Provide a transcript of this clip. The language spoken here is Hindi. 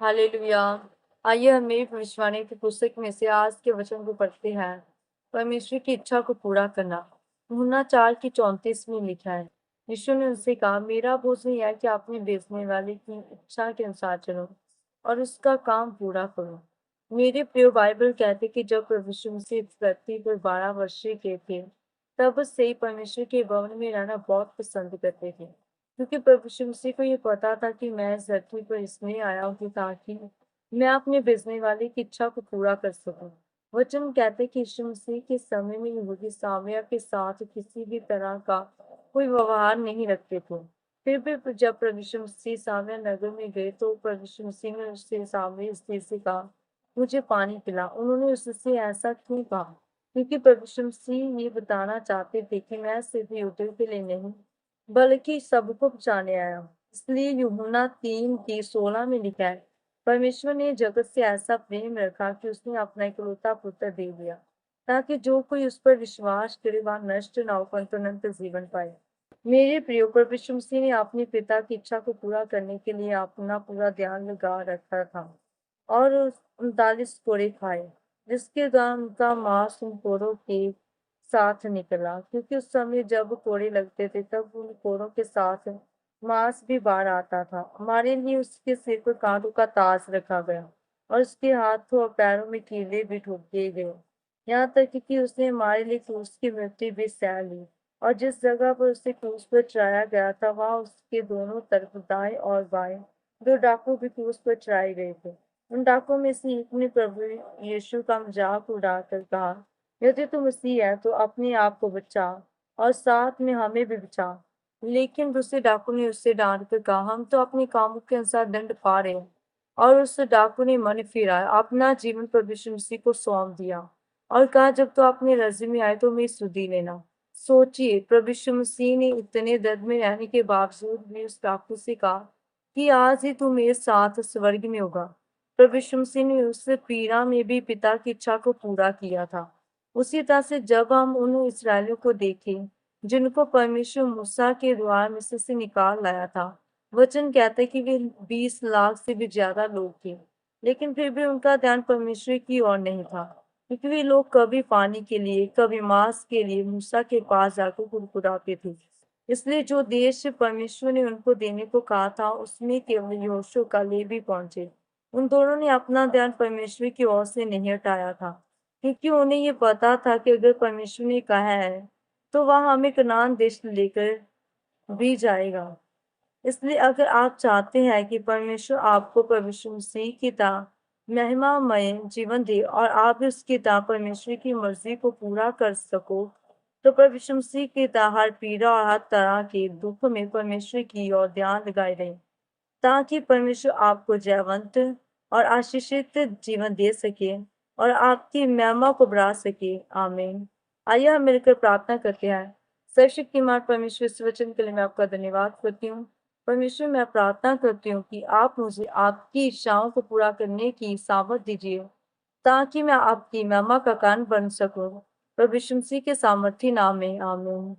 हालेलुया। आइए हम नई भविष्यवाणी की पुस्तक में से आज के वचन को पढ़ते हैं। परमेश्वर की इच्छा को पूरा करना। यूहन्ना 4 की 34 में लिखा है, यीशु ने उनसे कहा, मेरा भोजन यह है कि अपने भेजने वाले की इच्छा के अनुसार चलो और उसका काम पूरा करो। मेरे प्रिय बाइबल कहते कि जब प्रभु यीशु मसीह इस धरती पर 12 वर्षीय के थे, तब से ही परमेश्वर के भवन में रहना बहुत पसंद करते थे, क्योंकि प्रभु यीशु मसीह को ये पता था कि मैं इस धरती पर इसलिए आया हूँ ताकि मैं अपने भेजने वाले की इच्छा को पूरा कर सकूं। वचन कहते हैं कि यीशु मसीह के समय में यहूदी सामरिया के साथ किसी भी तरह का कोई व्यवहार नहीं रखते थे। फिर भी जब प्रभु यीशु मसीह सामरिया नगर में गए तो प्रभु यीशु मसीह ने उससे सामरिया स्त्री से कहा, मुझे पानी पिला। उन्होंने उससे ऐसा क्यों कहा? क्योंकि प्रभु यीशु मसीह ये बताना चाहते थे कि मैं सिर्फ यहूदियों के लिए नहीं बल्कि सबको बचाने आया हूँ। इसलिए यूहन्ना 3 की 16 में लिखा है, परमेश्वर ने जगत से ऐसा प्रेम रखा कि उसने अपना इकलौता पुत्र दे दिया, ताकि जो कोई उस पर विश्वास करे वह नष्ट न हो परंतु अनंत जीवन पाए। मेरे प्रियो, प्रभु यीशु मसीह ने अपने पिता की इच्छा को पूरा करने के लिए अपना पूरा ध्यान लगा रखा था और 39 कोड़े खाए, जिसके बाद उनका मांस उन कोड़ों के साथ निकला, क्योंकि उस समय जब कोड़े लगते थे तब उन कोड़ों के साथ मांस भी बाहर आता था। हमारे लिए उसके सिर पर कांटों का ताज रखा गया और उसके हाथों और पैरों में कीड़े भी ठोक दिए गए, यहाँ तक कि उसने हमारे लिए क्रूस की मृत्यु भी सह ली। और जिस जगह पर उसे क्रूस पर चढ़ाया गया था वहां उसके दोनों तरफ दाएं और बाएं 2 डाकू भी क्रूस पर चढ़ाए गए थे। उन डाकुओं में से एक ने प्रभु यीशु का मजाक उड़ाकर कहा, यदि तू मसीह है तो अपने आप को बचा और साथ में हमें भी बचा। लेकिन दूसरे डाकू ने उससे डांट कर कहा, हम तो अपने कामों के अनुसार दंड पा रहे हैं। और उस डाकू ने मन फिराया, अपना जीवन प्रभु यीशु मसीह को सौंप दिया और कहा, जब तो अपने राज्य में आए तो मेरी सुधि लेना। सोचिए, प्रभु यीशु मसीह ने इतने दर्द में रहने के बावजूद भी उस डाकू से कहा कि आज ही तू मेरे साथ स्वर्ग में होगा। प्रभु यीशु मसीह ने उस पीड़ा में भी पिता की इच्छा को पूरा किया था। उसी तरह से जब हम उन इस्राएलियों को देखें जिनको परमेश्वर मूसा के द्वारा मिस्र से निकाल लाया था, वचन कहता है कि वे 20 लाख से भी ज्यादा लोग थे, लेकिन फिर भी उनका ध्यान परमेश्वर की ओर नहीं था, क्योंकि वे लोग कभी पानी के लिए कभी मांस के लिए मूसा के पास जाकर कुड़कुड़ाते थे। इसलिए जो देश परमेश्वर ने उनको देने को कहा था उसमें केवल यहोशू कालेब भी पहुंचे। उन दोनों ने अपना ध्यान परमेश्वर की ओर से नहीं हटाया था, क्योंकि उन्हें ये पता था कि अगर परमेश्वर ने कहा है तो वह हमें कनान देश लेकर भी जाएगा। इसलिए अगर आप चाहते हैं कि परमेश्वर आपको परमेश्वर मसीह की तरह महिमामय जीवन दे और आप भी उसकी तरह परमेश्वर की मर्जी को पूरा कर सको, तो परमेश्वर मसीह की तरह हर पीड़ा और हर तरह के दुख में परमेश्वर की ओर ध्यान लगाए रहे, ताकि परमेश्वर आपको जयवंत और आशीषित जीवन दे सके और आपकी महिमा को बढ़ा सके। आमीन। आइए हम मिलकर प्रार्थना करते हैं। सर्वशक्तिमान परमेश्वर, इस वचन के लिए मैं आपका धन्यवाद करती हूँ। परमेश्वर, मैं प्रार्थना करती हूँ कि आप मुझे आपकी इच्छाओं को पूरा करने की सामर्थ दीजिए, ताकि मैं आपकी महिमा का कारण बन सकूं। प्रभु यीशु मसीह के सामर्थी नाम में आमीन।